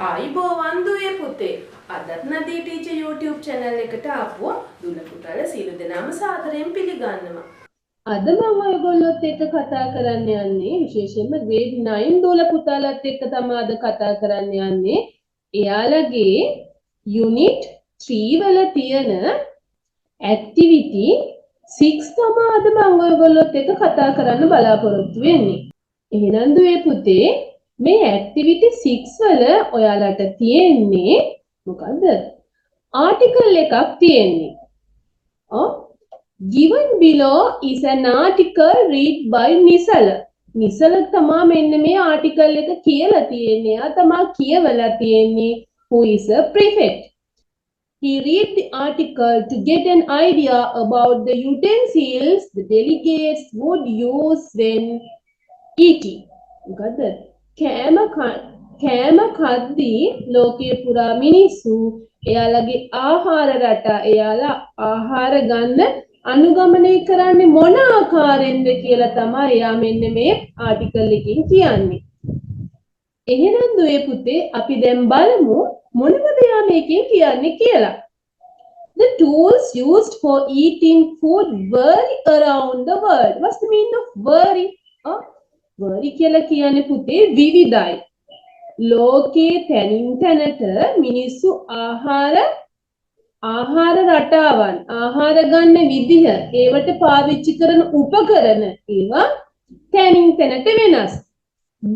ආයිබෝවන් දුවේ පුතේ. අදත් නදී teacher YouTube channel එකට ආපුවා දුල පුතාලා සියලු දෙනාම සාදරයෙන් පිළිගන්නවා. අද මම ඔයගොල්ලොත් එක්ක කතා කරන්න යන්නේ විශේෂයෙන්ම grade 9 දුල පුතාලත් එක්ක තමයි අද කතා කරන්න යන්නේ. එයාලගේ unit 3 වල තියෙන activity 6 තමයි අද මම ඔයගොල්ලොත් එක්ක කතා කරන්න බලාපොරොත්තු වෙන්නේ. එහෙනම් දුවේ පුතේ මේ activity 6 වල ඔයාලට තියෙන්නේ මොකද්ද? article එකක් තියෙන්නේ. Given below is an article read by Nisala. Nisala තමා මෙන්න මේ article එක කියලා තියෙන්නේ. ආ තමා කියවලා තියෙන්නේ who is a prefect. He read the article to get an idea about the utensils the delegates would use when eating. මොකද්ද? කෑම කද්දී ලෝකයේ පුරා මිනිස්සු එයාලගේ ආහාර රට එයාලා ආහාර ගන්න අනුගමනය කරන්නේ මොන ආකාරයෙන්ද කියලා තමයි එයා මෙන්න මේ ආටිකල් එකකින් කියන්නේ. එහෙනම් දුවේ පුතේ අපි දැන් බලමු මොනවද එයා මේකෙන් කියන්නේ කියලා. The tools used for eating food vary around the world. What's the meaning of vary? vary කියලා කියන්නේ පුතේ විවිධයි. ලෝකයේ තැනින් තැනට මිනිස්සු ආහාර රටාවන් ආහාර ගන්න විදිහ ඒවට පාවිච්චි කරන උපකරණ ඒවා තැනින් තැනට වෙනස්.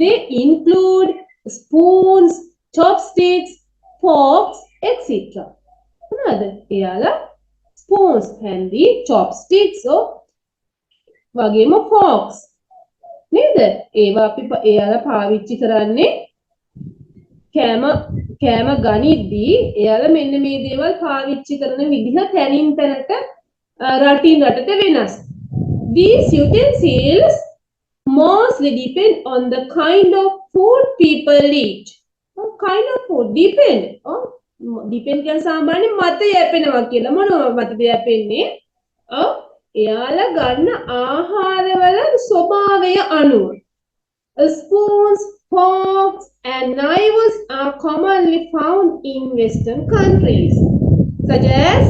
They include spoons, chopsticks, forks, etc. මොනවාද? එයාලා spoons, handy, chopsticks වගේම forks නේද? ඒවා අපි එයාලා පාවිච්චි කරන්නේ කෑම ගනිද්දී එයාලා මෙන්න මේ දේවල් පාවිච්චි කරන විදිහ තැනින් තැනට රටින් රටට වෙනස්. These utensils mostly depend on the kind of food people eat. Kind of food depend. Depend කියන සාමාන්‍යයෙන් මත යැපෙනවා කියලා. මොනවා මතද යැපෙන්නේ? එයාලා ගන්න ආහාරවල ස්වභාවය අනුව. Spoons, forks and knives are commonly found in Western countries such as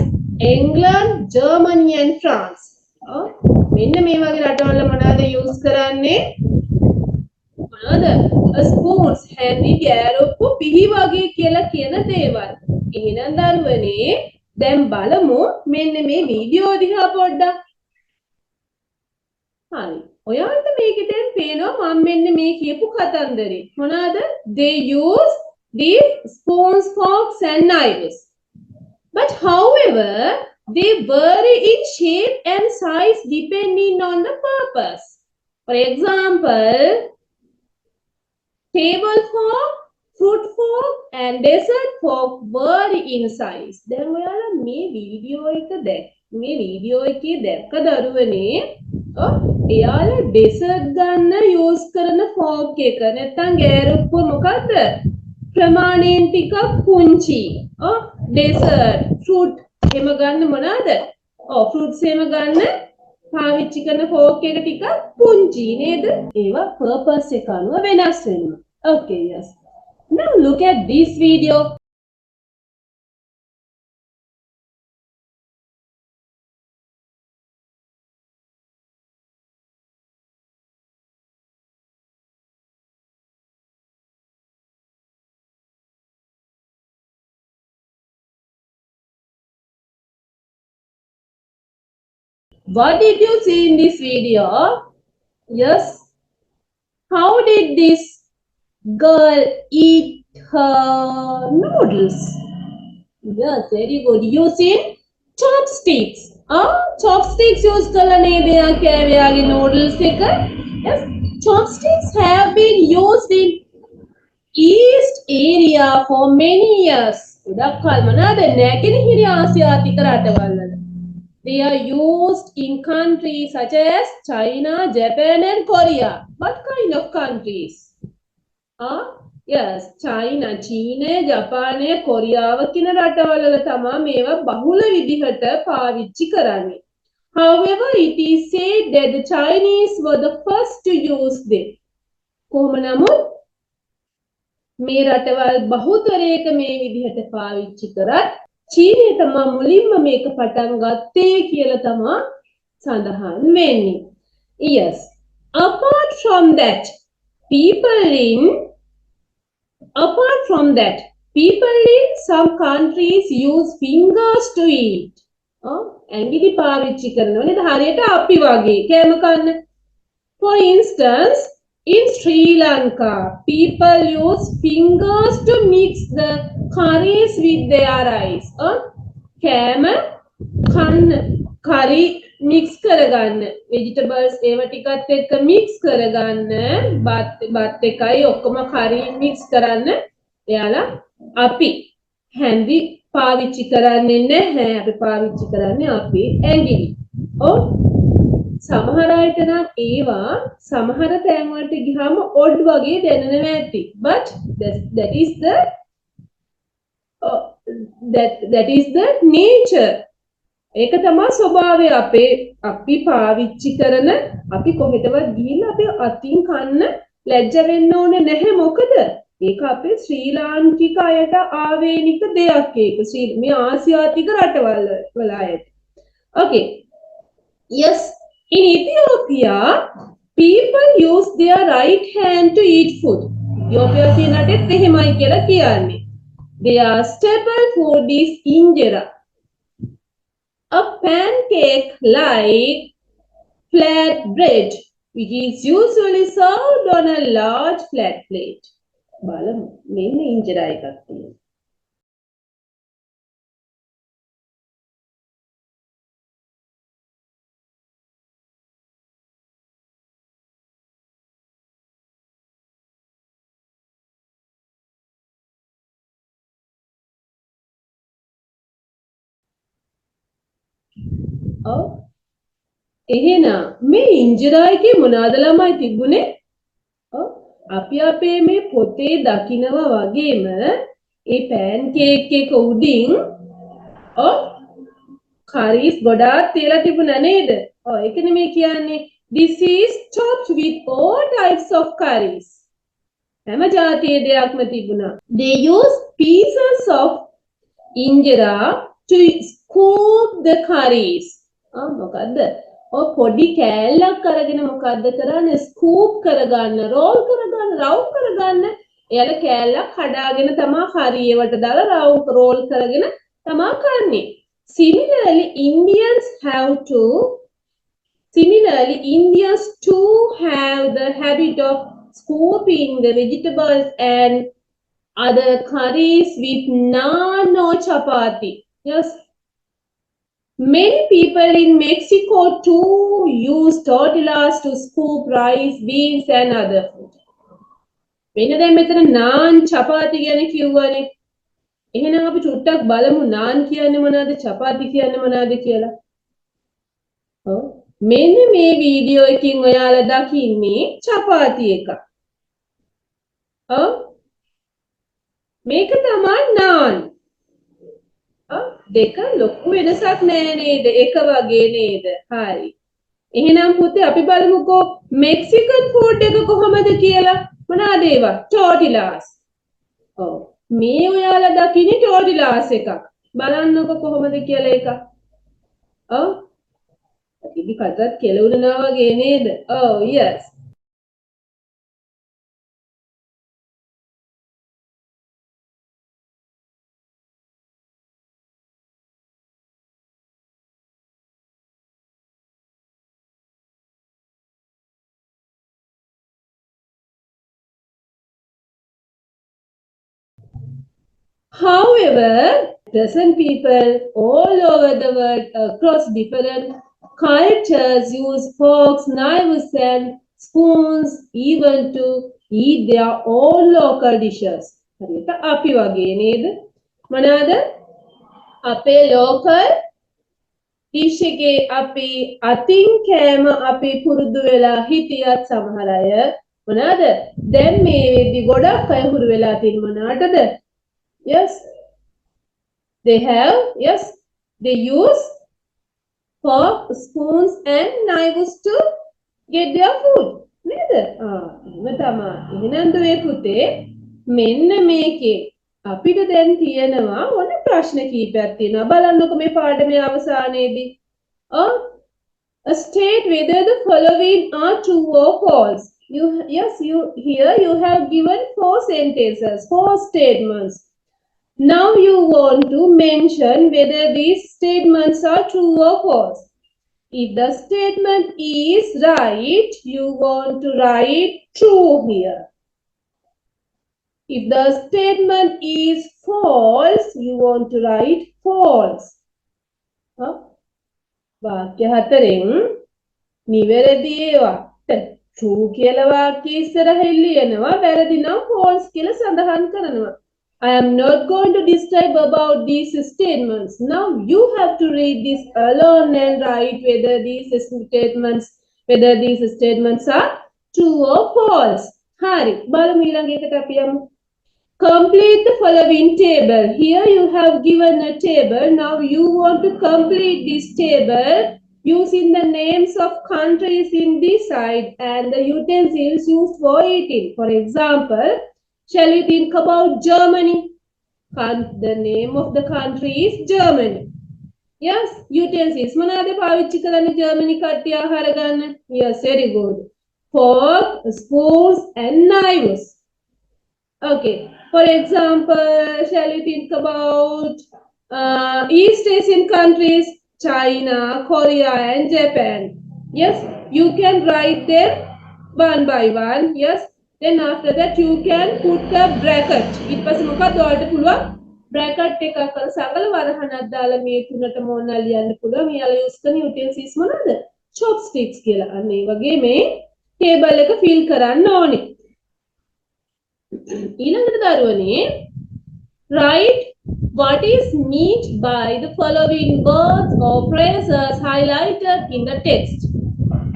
England, Germany and France. මෙන්න මේ වගේ රටවල මොනවාද use කරන්නේ? මොනවාද? Spoons, handy ගෑරොප්පු පිහි වගේ කියලා කියන දේවල්. එහෙනම් දරුවනේ දැන් බලමු මෙන්න මේ වීඩියෝ දිහා පොඩ්ඩක්. හරි. ඔයාලට මේකෙන් පේනවා මම මෙන්න මේ කියපු කතන්දරේ. මොනවාද? They use these spoons, forks and knives. But however, they vary in shape and size depending on the purpose. For example, table fork, fruit fork and dessert fork vary in size. දැන් ඔයාලා මේ video එකේ දැක්ක දරුවනේ එයාලා dessert ගන්න use කරන folk එක නැත්නම් ගෑරුප්පු මොකද්ද ප්‍රමාණයෙන් ටිකක් පුංචි ඩෙසර්ට් ෆෘට් එහෙම ගන්න මොනවාද ෆෘට්ස් එහෙම ගන්න පාවිච්චි කරන ෆෝක් එක ටිකක් පුංචි නේද ඒවා පර්පස් එක අනුව වෙනස් වෙනවා okay yes now look at this video. What did you see in this video? Yes. How did this girl eat her noodles? Yes, very good. Using chopsticks. Chopsticks use kala nede kෑවයාගේ noodles එක. Yes. Chopsticks have been used in East area for many years. ගොඩක් කල් මොනවාද? නැගෙනහිර ආසියාතික රටවල් වල. They are used in countries such as China, Japan and Korea. What kind of countries? Yes, China, China, Japan, Korea කියන රටවල තමයි මේවා බහුල විදිහට පාවිච්චි කරන්නේ. However, it is said that the Chinese were the first to use them. කොහොම නමුත් මේ රටවල් බහුතරයක මේ විදිහට පාවිච්චි කරත් චීනය තමා මුලින්ම මේක පටන් ගත්තේ කියලා තමා සඳහන් වෙන්නේ. Yes. Apart from that, people in some countries use fingers to eat. ඇඟිලි පාවිච්චි කරනවා නේද? හරියට අපි වගේ කෑම කන්න. For instance, in Sri Lanka, people use fingers to mix the curries with their rice. කෑම කන්න curry mix කරගන්න vegetables ඒව ටිකත් එක්ක mix කරගන්න බත් එකයි ඔක්කොම curry mix කරන්න එයාලා අපි හැන්දි පාවිච්චි කරන්නේ නැහැ අපි පාවිච්චි කරන්නේ අපි ඇඟිලි. සමහර අයට නම් ඒවා සමහර තැන් වලට ගියාම odd වගේ දැනෙනවා ඇති. But that is the nature. ඒක තමයි ස්වභාවය අපි පාවිච්චි කරන අපි කොහෙටවත් ගිහිල්ලා අපි අතින් කන්න ලැජ්ජ වෙන්න ඕනේ නැහැ මොකද ඒක අපේ ශ්‍රී ලාංකික අයට ආවේනික දෙයක් ඒක මේ ආසියාතික රටවල් වල අයට. Okay. Yes, in Ethiopia people use their right hand to eat food. Ethiopia කියන රටෙත් එහෙමයි කියලා කියන්නේ. Their staple food is injera. A pancake like flat bread, which is usually served on a large flat plate. බලමු මෙන්න ඉන්ජරා එකක් තියෙනවා. එහෙනම් මේ ඉන්ජරා එකේ මොනවාද ළමයි තිබුණේ? අපි අපේ මේ පොතේ දකිනවා වගේම ඒ පෑන් කේක් එක උඩින් කරීස් ගොඩාක් තියලා තිබුණා නේද? ඒකනේ මේ කියන්නේ this is topped with all types of curries. හැම જાතියේ දෙයක්ම තිබුණා. They use pieces of injera to scoop the curries. මොකද්ද? පොඩි කෑල්ලක් අරගෙන මොකද්ද කරන්නේ? ස්කූප් කරගන්න, රෝල් කරගන්න, රවුම් කරගන්න. එයාලා කෑල්ලක් හදාගෙන තමා හරියවට දාලා රෝල් කරගෙන තමා කන්නේ. Similarly, Indians too have the habit of scooping the vegetables and other curries with naan or chapati. Yes. Many people in Mexico too use tortillas to scoop rice, beans and other food. වෙන දැන් මෙතන naan chapati ගැන කිව්වනේ. එහෙනම් අපි චුට්ටක් බලමු naan කියන්නේ මොනවද chapati කියන්නේ මොනවද කියලා. මෙන්න මේ වීඩියෝ එකකින් ඔයාලා දකින්නේ chapati එක. මේක තමයි naan. දෙක ලොකු වෙනසක් නෑ නේද? එක වගේ නේද? හරි. එහෙනම් පුතේ අපි බලමුකෝ මෙක්සිකන් ෆුඩ් එක කොහමද කියලා. මොනවාද ඒවා? tortillas. මේ ඔයාලා දකින්නේ tortillas එකක්. බලන්නකො කොහමද කියලා ඒක. අපි කටත් කෙලුණා වගේ නේද? yes. However, present people all over the world across different cultures use forks, knives and spoons even to eat their own local dishes. හරියට අපි වගේ නේද? මොනවාද? අපේ local dish එකේ අපි අතින් කෑම අපි පුරුදු වෙලා හිටියත් සමහර අය මොනවාද? දැන් මේ වෙද්දි ගොඩක් අය හුරු වෙලා තියෙන මොනවටද? Yes, they use fork, spoons and knives to get their food. නේද? එහෙම තමයි. එහෙනම් දුවේ පුතේ මෙන්න මේකේ අපිට දැන් තියෙනවා ඔන්න ප්‍රශ්න කීපයක් තියෙනවා. බලන්නකො මේ පාඩමේ අවසානයේදී. State whether the following are true or false. Here you have given 4 sentences, 4 statements. Now you want to mention whether these statements are true or false. If the statement is right, you want to write true here. If the statement is false, you want to write false. වාක්‍ය හතරෙන් නිවැරදි ඒවා true කියලා වාක්‍ය ඉස්සරහ එළියනවා, වැරදි නම් false කියලා සඳහන් කරනවා. I am not going to describe about these statements. Now you have to read this alone and write whether these statements are true or false. හරි බලමු ඊළඟ එකට අපි යමු. Complete the following table. Here you have given a table. Now you want to complete this table using the names of countries in this side and the utensils used for eating. For example, shall we think about Germany? The name of the country is Germany. Yes, utensils. මොනවාද පාවිච්චි කරන්නේ Germany කට්ටිය ආහාර ගන්න? Yes, very good. Fork, spoons and knives. Okay. For example, shall we think about East Asian countries, China, Korea and Japan? Yes, you can write them one by one. Yes, then after that you can put a bracket. ඊට පස්සේ මොකක්ද ඔයාලට පුළුවන් bracket එකක් අර සඟල වරහනක් දාලා මේ තුනට මොනවා ලියන්න පුළුවන්. මෙයාලා use කරන utensils මොනවාද? chopsticks කියලා. අන්න ඒ වගේ මේ table එක fill කරන්න ඕනේ. ඊළඟට දරුවනේ write what is meant by the following words or phrases highlighted in the text.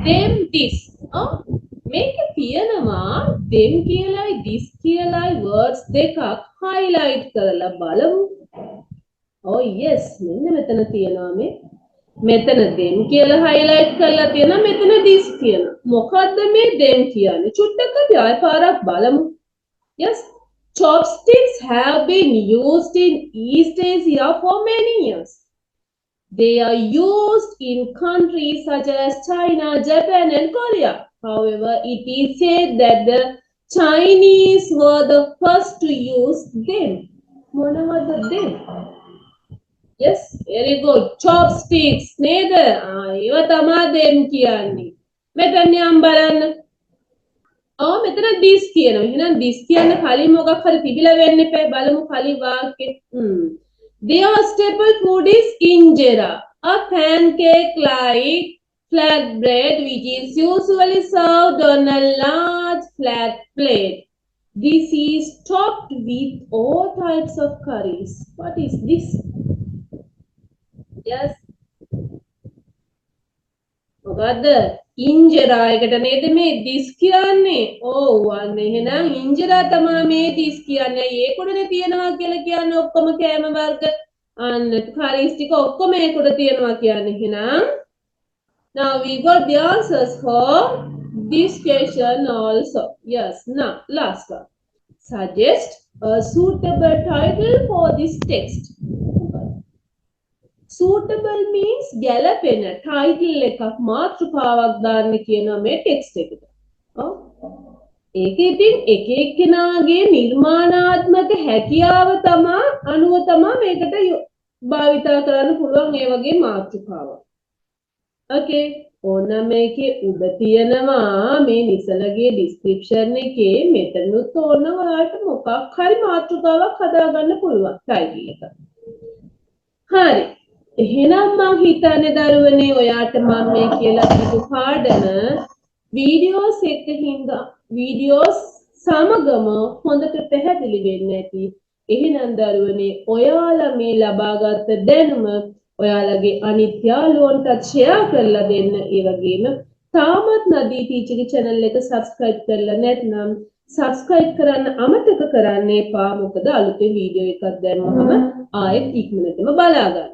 Them, this. මේක තියෙනවා them කියලායි this කියලායි words දෙකක් highlight කරලා බලමු. Oh yes, මෙන්න මෙතන තියෙනවා මේ මෙතන them කියලා highlight කරලා තියෙනවා, මෙතන this කියනවා. මොකද්ද මේ them කියන්නේ? චුට්ටක් අපි ආයෙ පාරක් බලමු. Yes, chopsticks have been used in East Asia for many years. They are used in countries such as China, Japan and Korea. However, it is said that the Chinese were the first to use them. මොනවද them? Yes, very good. Chopsticks නේද? ඒව තමයි them කියන්නේ. මෙතන යම් බලන්න. මෙතන this කියනවා. එහෙනම් this කියන්න කලින් මොකක් හරි තිබිලා වෙන්න එපා. බලමු කලින් වාක්‍යෙ. Their staple food is injera, a pancake like flatbread which is usually served on a large flat plate. This is topped with all types of curries. What is this? Yes. මොකද්ද? ඉන්ජරා එකට නේද මේ this කියන්නේ? ඔව් අන්න එහෙනම් ඉන්ජරා තමයි මේ this කියන්නේ. ඒකොටනේ තියනවා කියලා කියන්නේ ඔක්කොම කෑම වර්ග. අන්න curries ටික ඔක්කොම ඒකොට තියනවා කියන්නේ. එහෙනම් now we got the answers for this question also. Yes, now last one. Suggest a suitable title for this text. Suitable means ගැලපෙන title එකක් මාතෘකාවක් දාන්න කියනවා මේ text එකට. ඒක ඉතින් එක එක්කෙනාගේ නිර්මාණාත්මක හැකියාව අනුව තමයි මේකට භාවිතා කරන්න පුළුවන් ඒ වගේ මාතෘකාවක්. Okay, ඕන මේකේ උඩ තියෙනවා මේ නිසලගේ description එකේ මෙතනත් ඕන ඔයාලට මොකක් හරි මාතෘකාවක් හදාගන්න පුළුවන් title එක. හරි. එහෙනම් මම හිතන්නේ දරුවනේ ඔයාට මම මේ කියලා දීපු පාඩම වීඩියෝස් එකකින්ද වීඩියෝස් සමගම හොඳට පැහැදිලි වෙන්නේ නැති. එහෙනම් දරුවනේ ඔයාලා මේ ලබාගත් දැනුම ඔයාලගේ අනිත් යාළුවන්ට ෂෙයා කරලා දෙන්න. ඒ වගේම තාමත් නදී ටීචර්ගේ channel එක subscribe කරලා නැත්නම් subscribe කරන්න අමතක කරන්න එපා. මොකද අලුතෙන් වීඩියෝ එකක් දැම්මම ආයෙත් ඉක්මනටම බලා ගන්න.